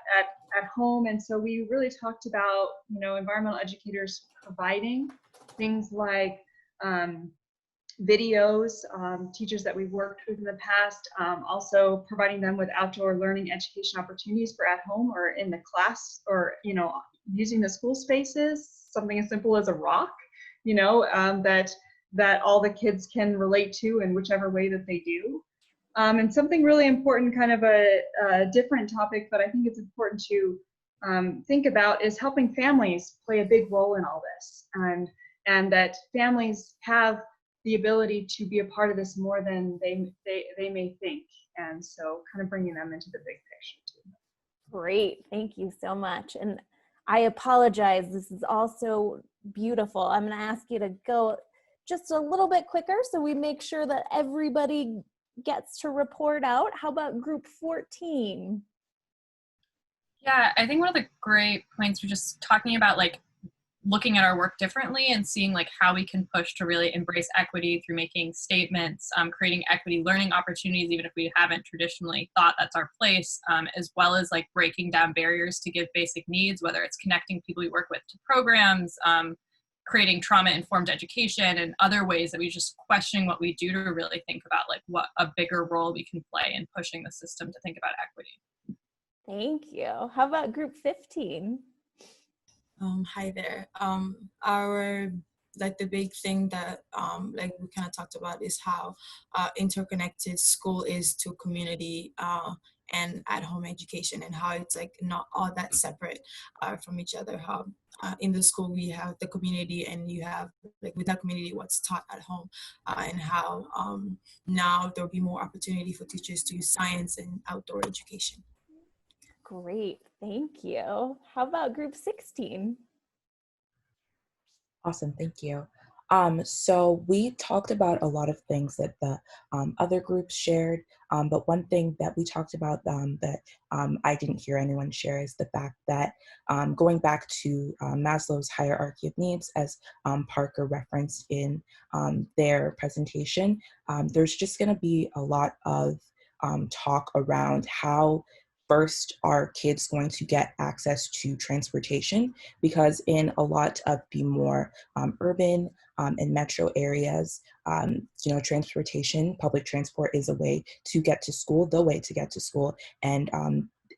home. And so we really talked about, environmental educators providing things like videos, teachers that we've worked with in the past, also providing them with outdoor learning education opportunities for at home or in the class, or, you know, using the school spaces, something as simple as a rock, you know, that all the kids can relate to in whichever way that they do. And something really important, kind of a different topic, but I think it's important to think about, is helping families play a big role in all this, and that families have the ability to be a part of this more than they may think, and so kind of bringing them into the big picture too.
Great, thank you so much. And I apologize, this is also beautiful. I'm going to ask you to go just a little bit quicker so we make sure that everybody gets to report out. How about group 14?
Yeah, I think one of the great points was just talking about like looking at our work differently and seeing like how we can push to really embrace equity through making statements, creating equity learning opportunities, even if we haven't traditionally thought that's our place, as well as like breaking down barriers to give basic needs, whether it's connecting people we work with to programs, creating trauma-informed education, and other ways that we just questioning what we do to really think about like what a bigger role we can play in pushing the system to think about equity.
Thank you. How about group 15?
Hi there. Our like the big thing that like we kind of talked about is how interconnected school is to community and at-home education, and how it's like not all that separate from each other. How in the school we have the community, and you have like with that community what's taught at home, and how now there'll be more opportunity for teachers to use science and outdoor education.
Great, thank you. How about group 16?
Awesome, thank you. So we talked about a lot of things that the other groups shared, but one thing that we talked about that I didn't hear anyone share is the fact that going back to Maslow's hierarchy of needs, as Parker referenced in their presentation, there's just going to be a lot of talk around how first are kids going to get access to transportation, because in a lot of the more urban and metro areas, you know, transportation, public transport is a way to get to school, the way to get to school, and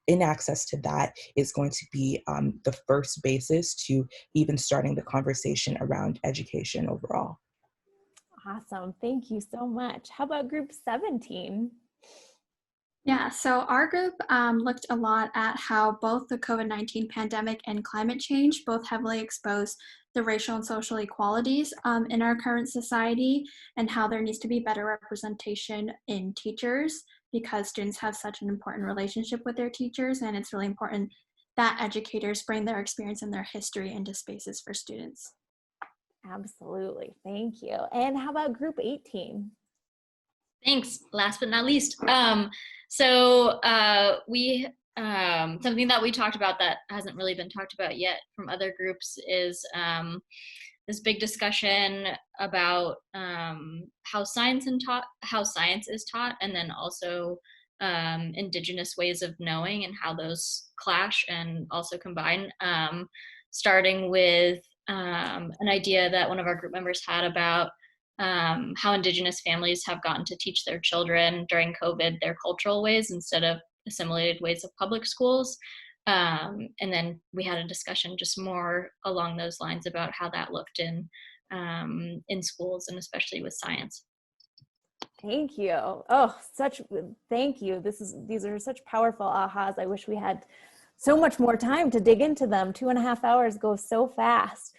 in access to that is going to be the first basis to even starting the conversation around education overall.
Awesome, thank you so much. How about group 17?
Yeah, so our group looked a lot at how both the COVID-19 pandemic and climate change both heavily expose the racial and social inequalities in our current society, and how there needs to be better representation in teachers, because students have such an important relationship with their teachers, and it's really important that educators bring their experience and their history into spaces for students.
Absolutely, thank you. And how about group 18?
Thanks. Last but not least. We something that we talked about that hasn't really been talked about yet from other groups is this big discussion about how science is taught, and then also indigenous ways of knowing and how those clash and also combine. Starting with an idea that one of our group members had about how indigenous families have gotten to teach their children during COVID their cultural ways instead of assimilated ways of public schools. And then we had a discussion just more along those lines about how that looked in schools, and especially with science.
Thank you. Oh, thank you. These are such powerful ahas. I wish we had so much more time to dig into them. 2.5 hours go so fast.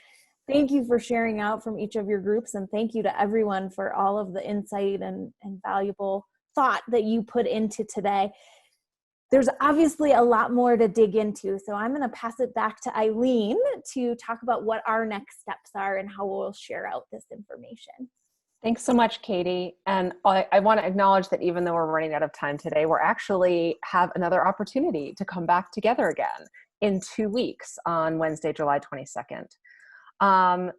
Thank you for sharing out from each of your groups, and thank you to everyone for all of the insight and valuable thought that you put into today. There's obviously a lot more to dig into, so I'm going to pass it back to Eileen to talk about what our next steps are and how we'll share out this information.
Thanks so much, Katie. And I want to acknowledge that even though we're running out of time today, we're actually have another opportunity to come back together again in 2 weeks on Wednesday, July 22nd.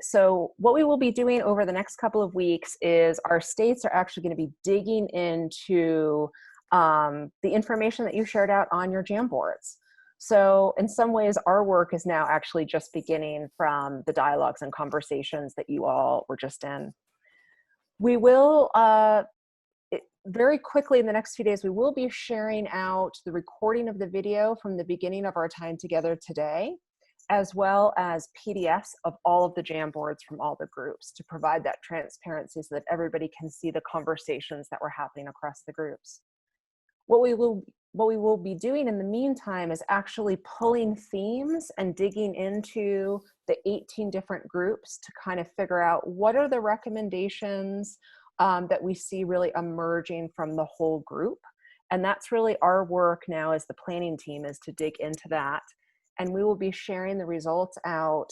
So what we will be doing over the next couple of weeks is our states are actually going to be digging into the information that you shared out on your Jamboards. So in some ways, our work is now actually just beginning from the dialogues and conversations that you all were just in. We will, very quickly in the next few days, we will be sharing out the recording of the video from the beginning of our time together today, as well as PDFs of all of the Jamboards from all the groups to provide that transparency so that everybody can see the conversations that were happening across the groups. What we will be doing in the meantime is actually pulling themes and digging into the 18 different groups to kind of figure out what are the recommendations that we see really emerging from the whole group. And that's really our work now as the planning team, is to dig into that. And we will be sharing the results out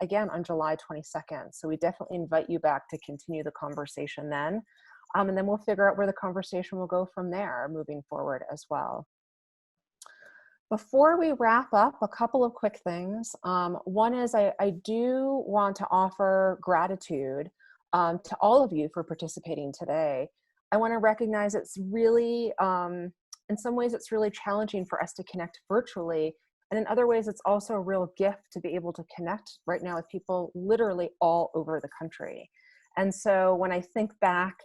again on July 22nd. So we definitely invite you back to continue the conversation then. And then we'll figure out where the conversation will go from there moving forward as well. Before we wrap up, a couple of quick things. One is I do want to offer gratitude to all of you for participating today. I want to recognize it's really, in some ways, it's really challenging for us to connect virtually. And in other ways, it's also a real gift to be able to connect right now with people literally all over the country. And so when I think back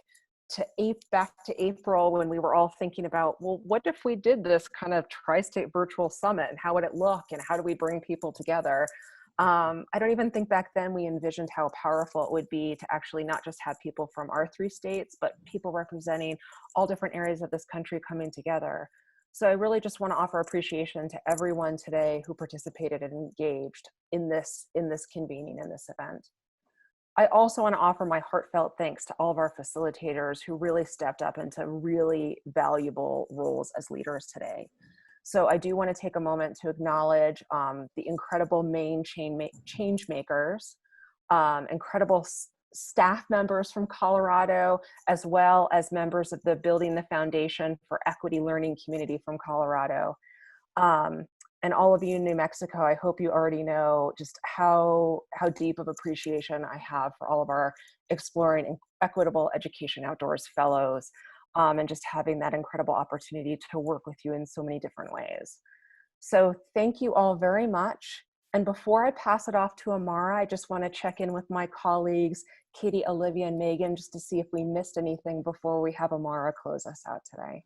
to April, when we were all thinking about, well, what if we did this kind of tri-state virtual summit, and how would it look, and how do we bring people together? I don't even think back then we envisioned how powerful it would be to actually not just have people from our 3 states, but people representing all different areas of this country coming together. So I really just want to offer appreciation to everyone today who participated and engaged in this convening in this event. I also want to offer my heartfelt thanks to all of our facilitators who really stepped up into really valuable roles as leaders today. So I do want to take a moment to acknowledge the incredible Maine change makers, incredible staff members from Colorado, as well as members of the Building the Foundation for Equity Learning community from Colorado. And all of you in New Mexico, I hope you already know just how deep of appreciation I have for all of our Exploring Equitable Education Outdoors fellows, and just having that incredible opportunity to work with you in so many different ways. So thank you all very much. And before I pass it off to Amara, I just want to check in with my colleagues, Katie, Olivia, and Megan, just to see if we missed anything before we have Amara close us out today.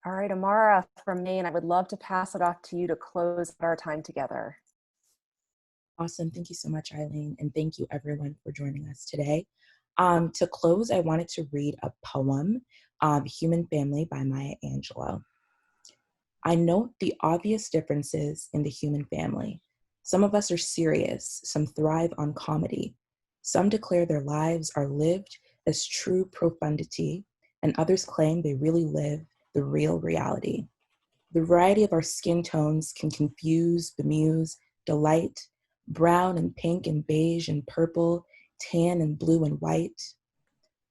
All right, Amara from Maine, I would love to pass it off to you to close our time together.
Awesome. Thank you so much, Eileen. And thank you everyone for joining us today. To close, I wanted to read a poem, Human Family by Maya Angelou. I note the obvious differences in the human family. Some of us are serious, some thrive on comedy. Some declare their lives are lived as true profundity, and others claim they really live the real reality. The variety of our skin tones can confuse, bemuse, delight, brown and pink and beige and purple, tan and blue and white.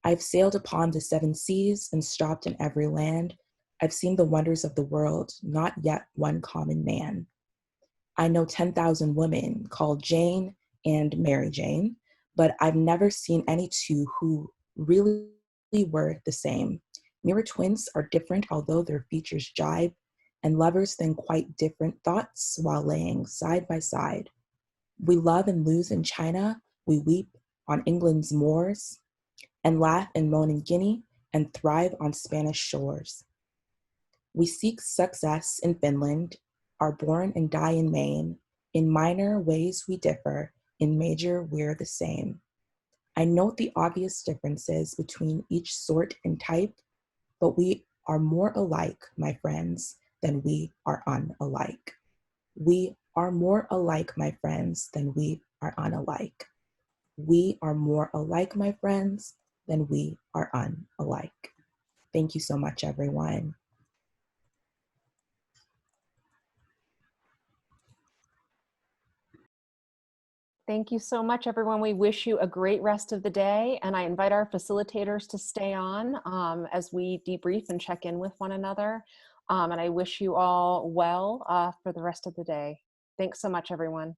I've sailed upon the 7 seas and stopped in every land. I've seen the wonders of the world, not yet one common man. I know 10,000 women called Jane and Mary Jane, but I've never seen any two who really were the same. Mirror twins are different, although their features jibe, and lovers think quite different thoughts while laying side by side. We love and lose in China, we weep on England's moors, and laugh and moan in Guinea, and thrive on Spanish shores. We seek success in Finland, are born and die in Maine. In minor ways we differ, in major we're the same. I note the obvious differences between each sort and type, but we are more alike, my friends, than we are unalike. We are more alike, my friends, than we are unalike. We are more alike, my friends, than we are unalike. Thank you so much, everyone.
Thank you so much, everyone. We wish you a great rest of the day, and I invite our facilitators to stay on as we debrief and check in with one another. And I wish you all well for the rest of the day. Thanks so much, everyone.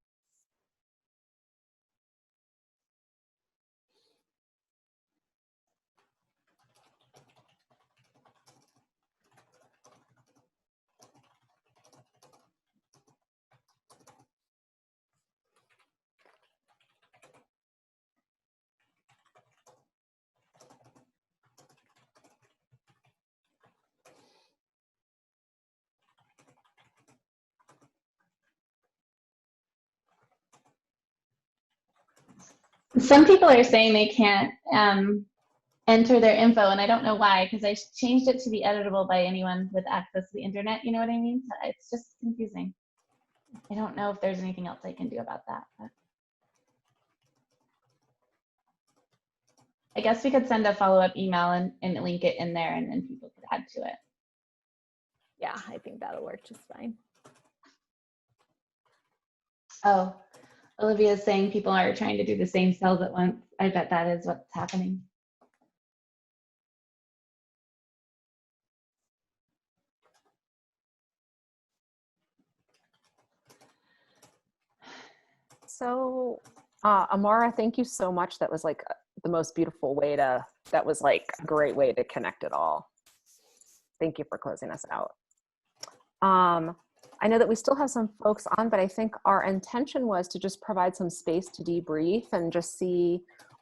Some people are saying they can't enter their info, and I don't know why, because I changed it to be editable by anyone with access to the internet. You know what I mean? So it's just confusing. I don't know if there's anything else I can do about that. But I guess we could send a follow-up email and link it in there, and then people could add to it.
Yeah, I think that'll work just fine.
Oh, Olivia's saying people are trying to do the same cells at once. I bet that is what's happening.
So, Amara, thank you so much. That was like the most beautiful way to, that was like a great way to connect it all. Thank you for closing us out. I know that we still have some folks on, but I think our intention was to just provide some space to debrief and just see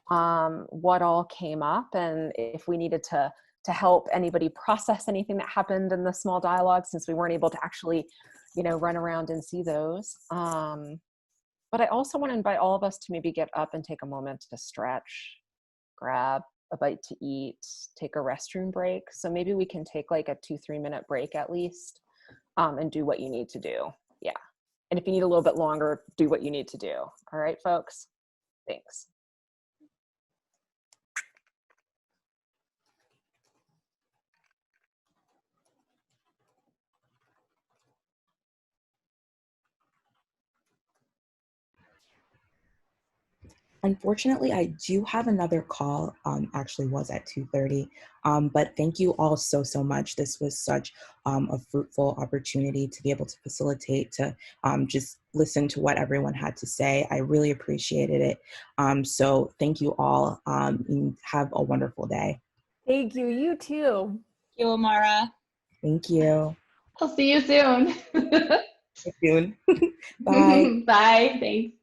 what all came up, and if we needed to help anybody process anything that happened in the small dialogue, since we weren't able to actually, you know, run around and see those. But I also want to invite all of us to maybe get up and take a moment to stretch, grab a bite to eat, take a restroom break. So maybe we can take like a 2-3 minute break at least, and do what you need to do. Yeah. And if you need a little bit longer, do what you need to do. All right, folks? Thanks.
Unfortunately, I do have another call, actually was at 2:30, but thank you all so much. This was such a fruitful opportunity to be able to facilitate, to just listen to what everyone had to say. I really appreciated it. So thank you all, and have a wonderful day.
Thank you, you too.
Thank you, Amara.
Thank you.
I'll see you soon.
See you soon. Bye.
Bye, thanks.